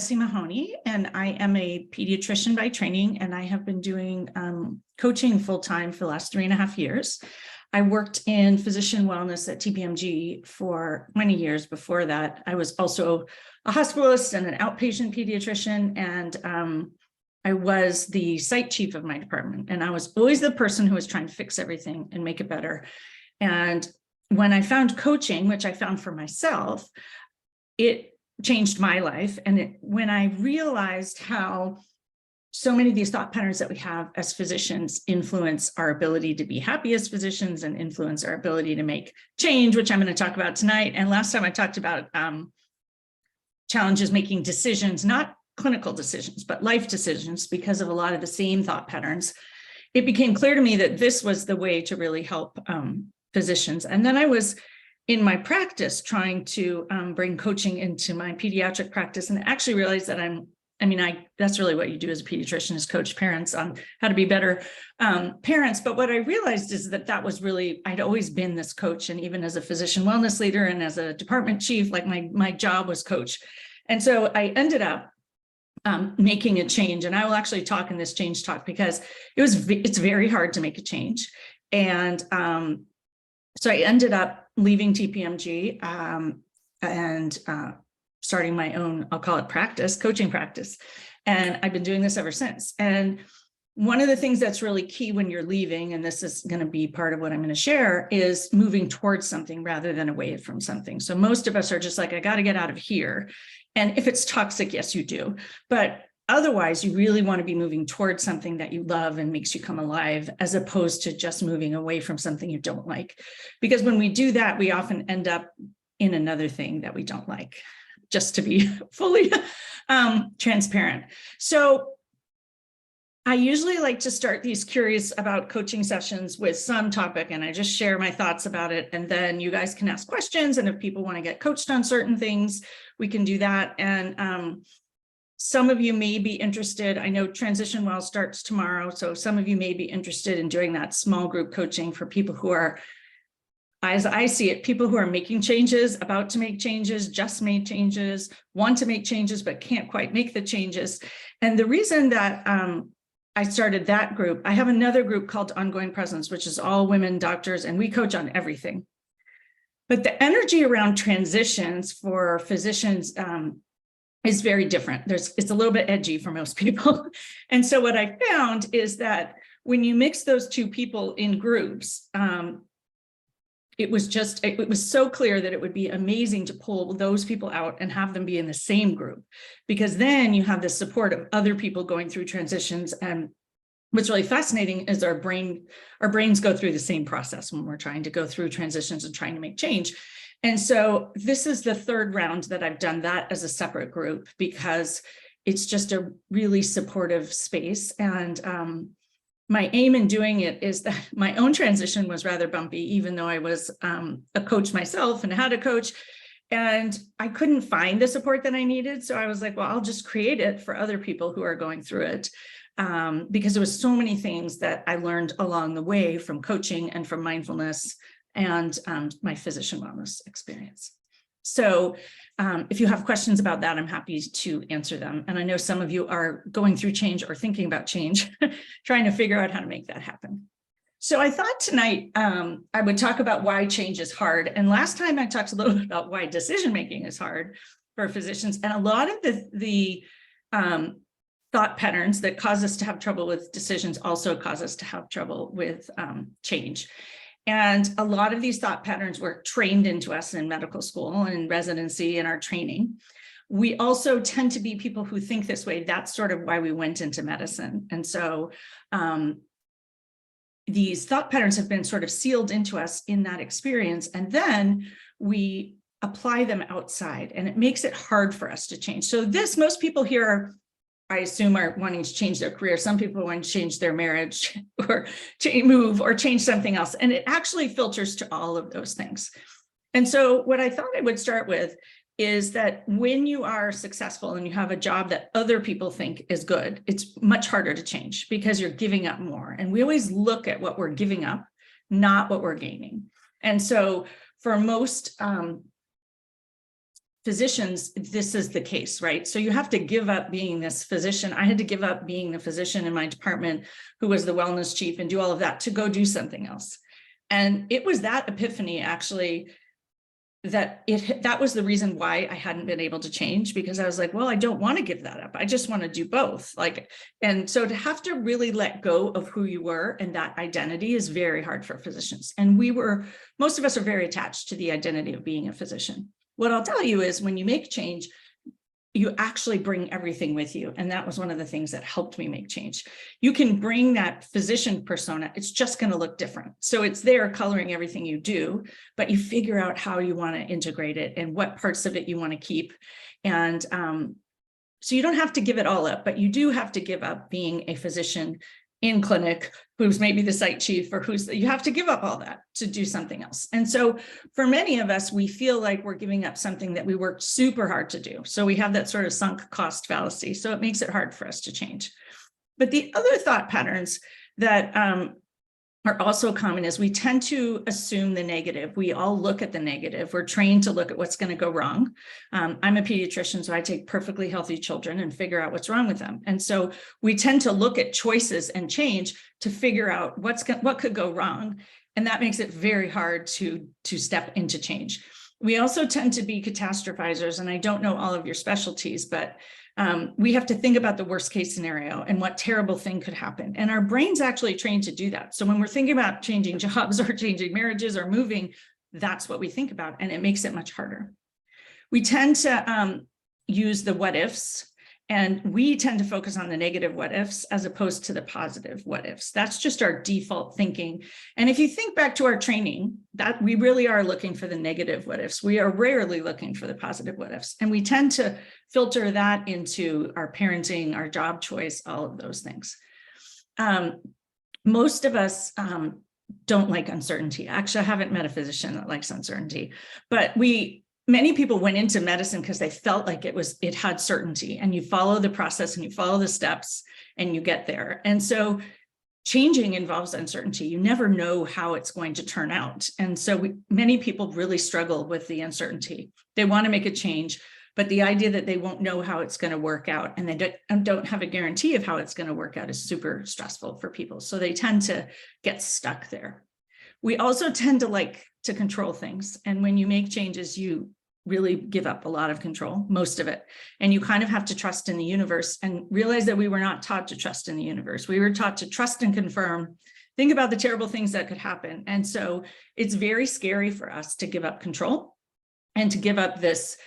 Jessie Mahoney, and I am a pediatrician by training, and I have been doing coaching full-time for the last 3.5 years. I worked in physician wellness at TPMG for 20 years. Before that, I was also a hospitalist and an outpatient pediatrician, and I was the site chief of my department, and I was always the person who was trying to fix everything and make it better. And when I found coaching, which I found for myself, it changed my life. And when I realized how so many of these thought patterns that we have as physicians influence our ability to be happy as physicians and influence our ability to make change, which I'm going to talk about tonight. And last time I talked about challenges making decisions, not clinical decisions, but life decisions, because of a lot of the same thought patterns. It became clear to me that this was the way to really help physicians. And then I was in my practice trying to bring coaching into my pediatric practice, and actually realized that that's really what you do as a pediatrician, is coach parents on how to be better parents. But what I realized is that was really, I'd always been this coach. And even as a physician wellness leader and as a department chief, like my job was coach. And so I ended up making a change. And I will actually talk in this change talk because it's very hard to make a change. And so I ended up leaving TPMG and starting my own, I'll call it practice, coaching practice. And I've been doing this ever since. And one of the things that's really key when you're leaving, and this is going to be part of what I'm going to share, is moving towards something rather than away from something. So most of us are just like, I got to get out of here. And if it's toxic, yes, you do. But otherwise, you really want to be moving towards something that you love and makes you come alive, as opposed to just moving away from something you don't like. Because when we do that, we often end up in another thing that we don't like, just to be fully transparent. So I usually like to start these curious about coaching sessions with some topic, and I just share my thoughts about it. And then you guys can ask questions. And if people want to get coached on certain things, we can do that. And some of you may be interested. I know Transition Well starts tomorrow. So some of you may be interested in doing that small group coaching for people who are, as I see it, people who are making changes, about to make changes, just made changes, want to make changes, but can't quite make the changes. And the reason that I started that group, I have another group called Ongoing Presence, which is all women doctors, and we coach on everything. But the energy around transitions for physicians is very different. It's a little bit edgy for most people. And so what I found is that when you mix those two people in groups, it was so clear that it would be amazing to pull those people out and have them be in the same group, because then you have the support of other people going through transitions. And what's really fascinating is our brains go through the same process when we're trying to go through transitions and trying to make change. And so this is the third round that I've done that as a separate group, because it's just a really supportive space. And my aim in doing it is that my own transition was rather bumpy, even though I was a coach myself and had a coach, and I couldn't find the support that I needed. So I was like, well, I'll just create it for other people who are going through it, because there was so many things that I learned along the way from coaching and from mindfulness and my physician wellness experience. So if you have questions about that, I'm happy to answer them. And I know some of you are going through change or thinking about change, trying to figure out how to make that happen. So I thought tonight I would talk about why change is hard. And last time I talked a little bit about why decision-making is hard for physicians. And a lot of the thought patterns that cause us to have trouble with decisions also cause us to have trouble with change. And a lot of these thought patterns were trained into us in medical school and in residency and our training. We also tend to be people who think this way. That's sort of why we went into medicine. And so these thought patterns have been sort of sealed into us in that experience. And then we apply them outside, and it makes it hard for us to change. So most people here are, I assume, are wanting to change their career. Some people want to change their marriage or move or change something else. And it actually filters to all of those things. And so what I thought I would start with is that when you are successful and you have a job that other people think is good, it's much harder to change because you're giving up more. And we always look at what we're giving up, not what we're gaining. And so for most physicians, this is the case, right? So you have to give up being this physician. I had to give up being the physician in my department who was the wellness chief and do all of that to go do something else. And it was that epiphany actually that was the reason why I hadn't been able to change, because I was like, well, I don't want to give that up. I just want to do both. And so to have to really let go of who you were and that identity is very hard for physicians. And most of us are very attached to the identity of being a physician. What I'll tell you is when you make change, you actually bring everything with you. And that was one of the things that helped me make change. You can bring that physician persona, it's just going to look different. So it's there coloring everything you do, but you figure out how you want to integrate it and what parts of it you want to keep. And so you don't have to give it all up, but you do have to give up being a physician in clinic who's maybe the site chief or you have to give up all that to do something else. And so for many of us, we feel like we're giving up something that we worked super hard to do. So we have that sort of sunk cost fallacy. So it makes it hard for us to change. But the other thought patterns that are also common is we tend to assume the negative. We all look at the negative. We're trained to look at what's going to go wrong. I'm a pediatrician, so I take perfectly healthy children and figure out what's wrong with them. And so we tend to look at choices and change to figure out what could go wrong. And that makes it very hard to step into change. We also tend to be catastrophizers, and I don't know all of your specialties, but we have to think about the worst case scenario and what terrible thing could happen. And our brain's actually trained to do that. So when we're thinking about changing jobs or changing marriages or moving, that's what we think about, and it makes it much harder. We tend to use the what ifs, and we tend to focus on the negative what ifs as opposed to the positive what ifs. That's just our default thinking. And if you think back to our training, that we really are looking for the negative what ifs. We are rarely looking for the positive what ifs. And we tend to filter that into our parenting, our job choice, all of those things. Most of us don't like uncertainty. Actually, I haven't met a physician that likes uncertainty, but many people went into medicine because they felt like it had certainty, and you follow the process and you follow the steps and you get there. And so changing involves uncertainty. You never know how it's going to turn out. And so many people really struggle with the uncertainty. They want to make a change, but the idea that they won't know how it's going to work out and they don't have a guarantee of how it's going to work out is super stressful for people. So they tend to get stuck there. We also tend to like to control things. And when you make changes, you really give up a lot of control, most of it. And you kind of have to trust in the universe and realize that we were not taught to trust in the universe. We were taught to trust and confirm, think about the terrible things that could happen. And so it's very scary for us to give up control and to give up this,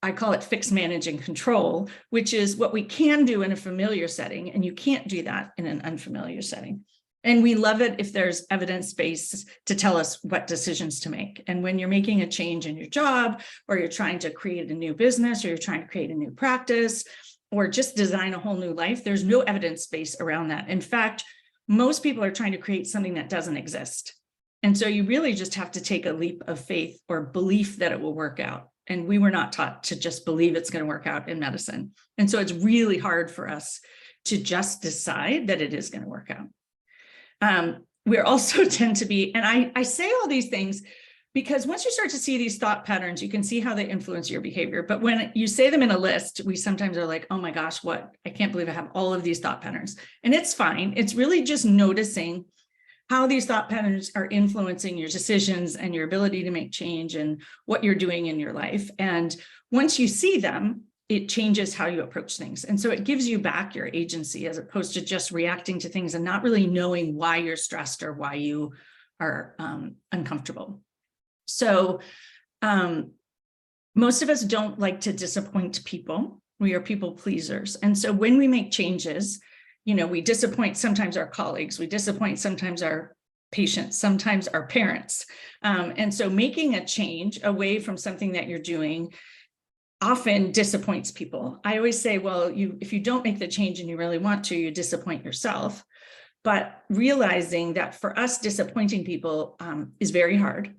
I call it fix, manage, and control, which is what we can do in a familiar setting. And you can't do that in an unfamiliar setting. And we love it if there's evidence-based to tell us what decisions to make. And when you're making a change in your job, or you're trying to create a new business, or you're trying to create a new practice, or just design a whole new life, there's no evidence base around that. In fact, most people are trying to create something that doesn't exist. And so you really just have to take a leap of faith or belief that it will work out. And we were not taught to just believe it's going to work out in medicine. And so it's really hard for us to just decide that it is going to work out. We also tend to be, and I say all these things because once you start to see these thought patterns, you can see how they influence your behavior. But when you say them in a list, we sometimes are like, oh my gosh, I can't believe I have all of these thought patterns. And it's fine. It's really just noticing how these thought patterns are influencing your decisions and your ability to make change and what you're doing in your life. And once you see them, it changes how you approach things. And so it gives you back your agency as opposed to just reacting to things and not really knowing why you're stressed or why you are uncomfortable. So most of us don't like to disappoint people. We are people pleasers. And so when we make changes, we disappoint sometimes our colleagues, we disappoint sometimes our patients, sometimes our parents. And so making a change away from something that you're doing often disappoints people. I always say, well, if you don't make the change and you really want to, you disappoint yourself. But realizing that for us, disappointing people is very hard.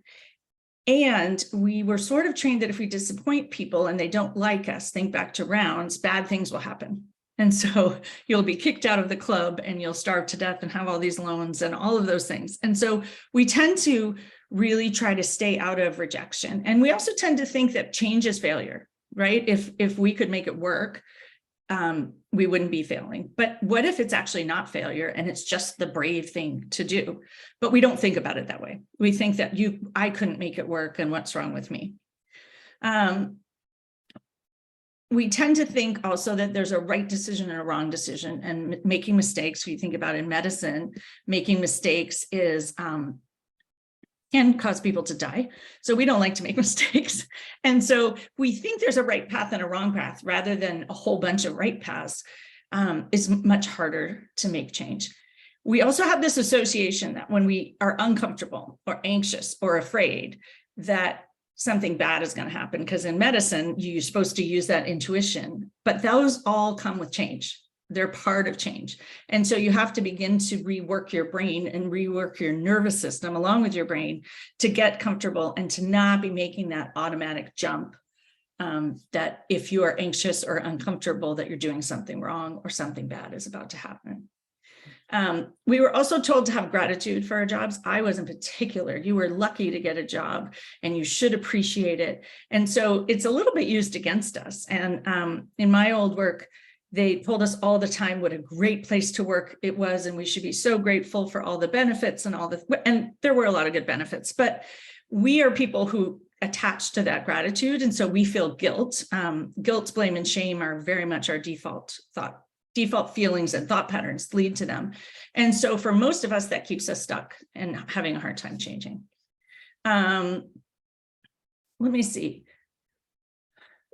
And we were sort of trained that if we disappoint people and they don't like us, think back to rounds, bad things will happen. And so you'll be kicked out of the club and you'll starve to death and have all these loans and all of those things. And so we tend to really try to stay out of rejection. And we also tend to think that change is failure. right? If we could make it work, we wouldn't be failing. But what if it's actually not failure and it's just the brave thing to do? But we don't think about it that way. We think that I couldn't make it work and what's wrong with me? We tend to think also that there's a right decision and a wrong decision, and making mistakes. We think about in medicine, making mistakes can cause people to die. So we don't like to make mistakes. And so we think there's a right path and a wrong path rather than a whole bunch of right paths. Is much harder to make change. We also have this association that when we are uncomfortable or anxious or afraid, that something bad is going to happen, because in medicine, you're supposed to use that intuition, but those all come with change. They're part of change. And so you have to begin to rework your brain and rework your nervous system along with your brain to get comfortable and to not be making that automatic jump that if you are anxious or uncomfortable, that you're doing something wrong or something bad is about to happen. We were also told to have gratitude for our jobs. I was in particular. You were lucky to get a job and you should appreciate it. And so it's a little bit used against us. And in my old work, they told us all the time what a great place to work it was, and we should be so grateful for all the benefits and and there were a lot of good benefits, but we are people who attach to that gratitude. And so we feel guilt. Guilt, blame, and shame are very much our default feelings and thought patterns lead to them. And so for most of us, that keeps us stuck and having a hard time changing. Let me see.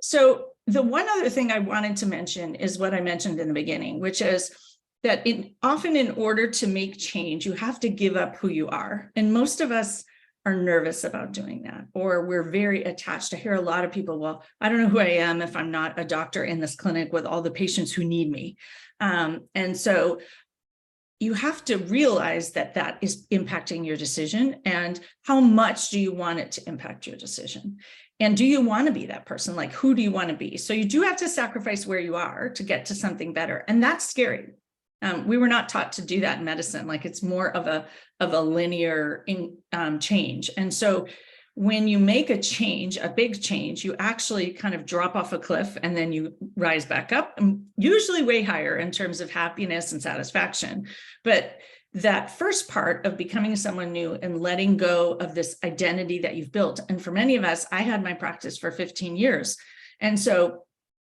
So the one other thing I wanted to mention is what I mentioned in the beginning, which is that often in order to make change, you have to give up who you are. And most of us are nervous about doing that, or we're very attached. I hear a lot of people, well, I don't know who I am if I'm not a doctor in this clinic with all the patients who need me. And so you have to realize that that is impacting your decision, and how much do you want it to impact your decision? And do you want to be that person? Like, who do you want to be? So you do have to sacrifice where you are to get to something better. And that's scary. We were not taught to do that in medicine. Like, it's more of a linear change. And so when you make a change, a big change, you actually kind of drop off a cliff and then you rise back up, and usually way higher in terms of happiness and satisfaction. But that first part of becoming someone new and letting go of this identity that you've built. And for many of us, I had my practice for 15 years. And so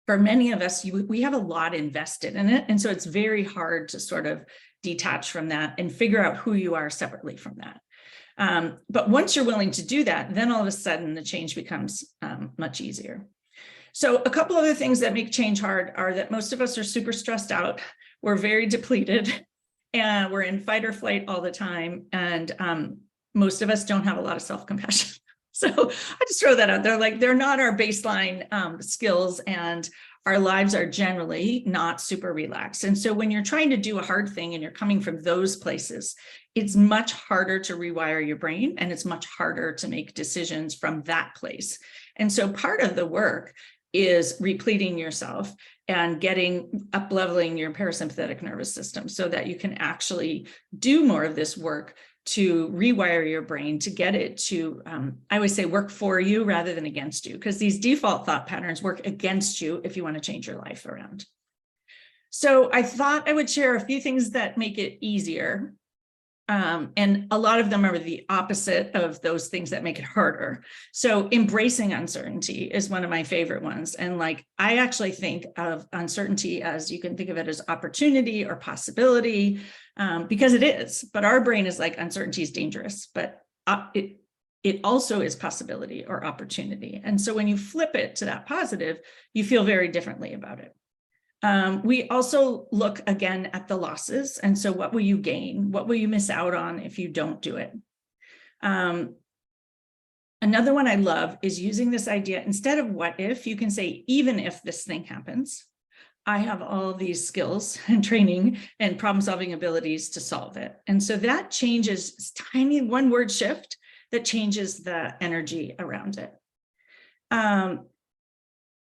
for many of us, we have a lot invested in it. And so it's very hard to sort of detach from that and figure out who you are separately from that. But once you're willing to do that, then all of a sudden the change becomes much easier. So a couple other things that make change hard are that most of us are super stressed out. We're very depleted, and we're in fight or flight all the time. And most of us don't have a lot of self-compassion. So I just throw that out there. Like, they're not our baseline skills, and our lives are generally not super relaxed. And so when you're trying to do a hard thing and you're coming from those places, it's much harder to rewire your brain, and it's much harder to make decisions from that place. And so part of the work is repleting yourself and up-leveling your parasympathetic nervous system so that you can actually do more of this work to rewire your brain, to get it to, I always say, work for you rather than against you, because these default thought patterns work against you if you want to change your life around. So I thought I would share a few things that make it easier. And a lot of them are the opposite of those things that make it harder. So embracing uncertainty is one of my favorite ones. And like, I actually think of uncertainty as, you can think of it as opportunity or possibility, because it is, but our brain is like, uncertainty is dangerous, but it also is possibility or opportunity. And so when you flip it to that positive, you feel very differently about it. We also look again at the losses. And so what will you gain? What will you miss out on if you don't do it? Another one I love is using this idea, instead of what if, you can say, even if this thing happens, I have all these skills and training and problem solving abilities to solve it. And so that changes, this tiny one word shift that changes the energy around it. And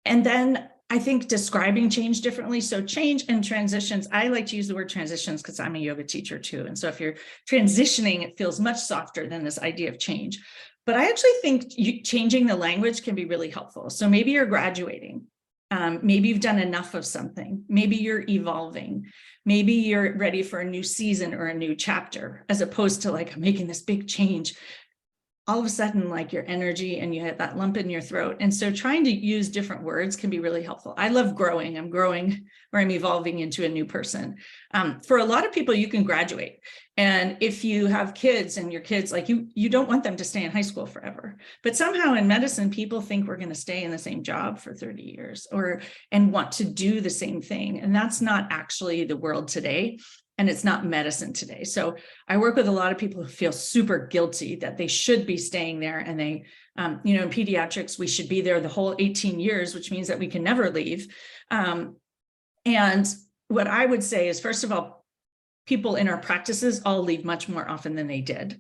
then I think describing change differently. So change and transitions, I like to use the word transitions because I'm a yoga teacher too. And so if you're transitioning, it feels much softer than this idea of change. But I actually think changing the language can be really helpful. So maybe you're graduating. Maybe you've done enough of something. Maybe you're evolving. Maybe you're ready for a new season or a new chapter, as opposed to like, I'm making this big change. All of a sudden, like your energy and you have that lump in your throat. And so trying to use different words can be really helpful. I love growing. I'm growing, or I'm evolving into a new person. For a lot of people, you can graduate. And if you have kids and your kids, like you don't want them to stay in high school forever. But somehow in medicine, people think we're going to stay in the same job for 30 years and want to do the same thing. And that's not actually the world today. And it's not medicine today. So I work with a lot of people who feel super guilty that they should be staying there. And they, in pediatrics, we should be there the whole 18 years, which means that we can never leave. And what I would say is, first of all, people in our practices all leave much more often than they did.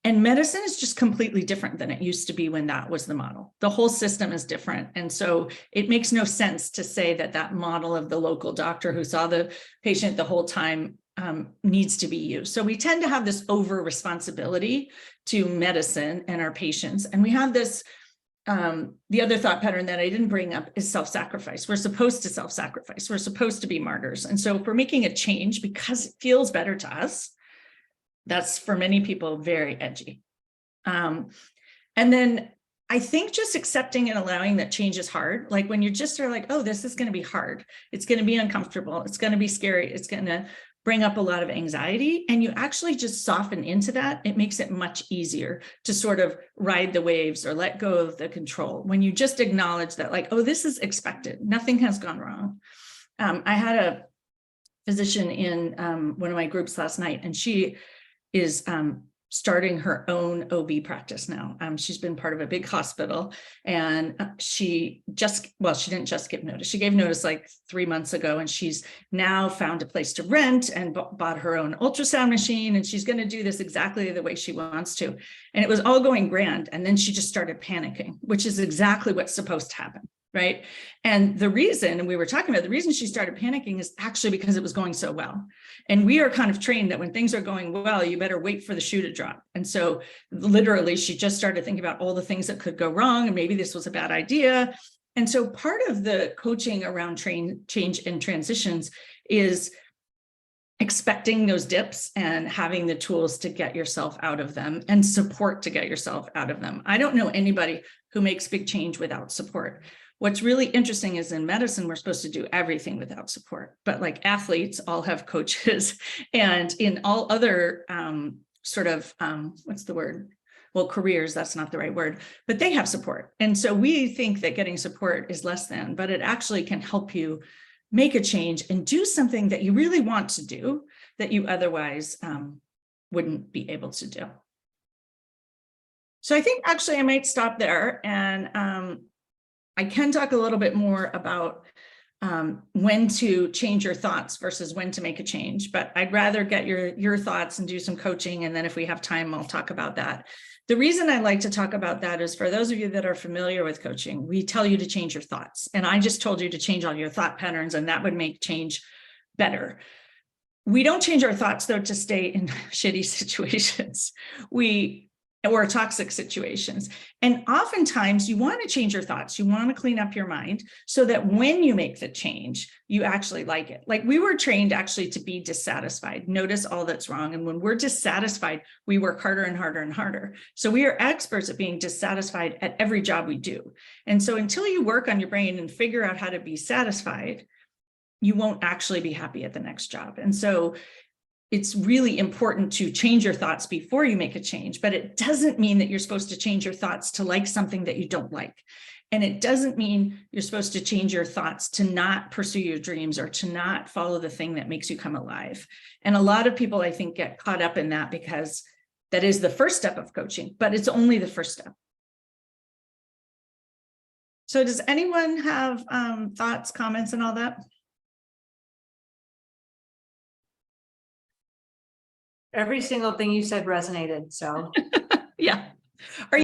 And medicine is just completely different than it used to be when that was the model. The whole system is different. And so it makes no sense to say that that model of the local doctor who saw the patient the whole time needs to be used. So we tend to have this over responsibility to medicine and our patients. And we have this, the other thought pattern that I didn't bring up is self-sacrifice. We're supposed to self-sacrifice. We're supposed to be martyrs. And so if we're making a change because it feels better to us, that's for many people very edgy. And then I think just accepting and allowing that change is hard. Like when you just are like, oh, this is going to be hard. It's going to be uncomfortable. It's going to be scary. It's going to bring up a lot of anxiety, and you actually just soften into that. It makes it much easier to sort of ride the waves or let go of the control when you just acknowledge that, like, oh, this is expected. Nothing has gone wrong. I had a physician in one of my groups last night, and she is starting her own OB practice now. She's been part of a big hospital, and she didn't just give notice. She gave notice like 3 months ago, and she's now found a place to rent and bought her own ultrasound machine. And she's going to do this exactly the way she wants to. And it was all going grand. And then she just started panicking, which is exactly what's supposed to happen. Right. And the reason, and we were talking about the reason she started panicking is actually because it was going so well. And we are kind of trained that when things are going well, you better wait for the shoe to drop. And so literally she just started thinking about all the things that could go wrong. And maybe this was a bad idea. And so part of the coaching around change and transitions is expecting those dips and having the tools to get yourself out of them and support to get yourself out of them. I don't know anybody who makes big change without support. What's really interesting is in medicine, we're supposed to do everything without support, but like athletes all have coaches, and in all other what's the word? Well, careers, that's not the right word, but they have support. And so we think that getting support is less than, but it actually can help you make a change and do something that you really want to do that you otherwise wouldn't be able to do. So I think actually I might stop there, and I can talk a little bit more about when to change your thoughts versus when to make a change, but I'd rather get your thoughts and do some coaching. And then if we have time, I'll talk about that. The reason I like to talk about that is for those of you that are familiar with coaching, we tell you to change your thoughts. And I just told you to change all your thought patterns, and that would make change better. We don't change our thoughts, though, to stay in shitty situations. Or toxic situations. And oftentimes you want to change your thoughts. You want to clean up your mind so that when you make the change, you actually like it. Like we were trained actually to be dissatisfied. Notice all that's wrong. And when we're dissatisfied, we work harder and harder and harder. So we are experts at being dissatisfied at every job we do. And so until you work on your brain and figure out how to be satisfied, you won't actually be happy at the next job. And so it's really important to change your thoughts before you make a change, but it doesn't mean that you're supposed to change your thoughts to like something that you don't like. And it doesn't mean you're supposed to change your thoughts to not pursue your dreams or to not follow the thing that makes you come alive. And a lot of people, I think, get caught up in that because that is the first step of coaching, but it's only the first step. So does anyone have thoughts, comments, and all that? Every single thing you said resonated, so. Yeah.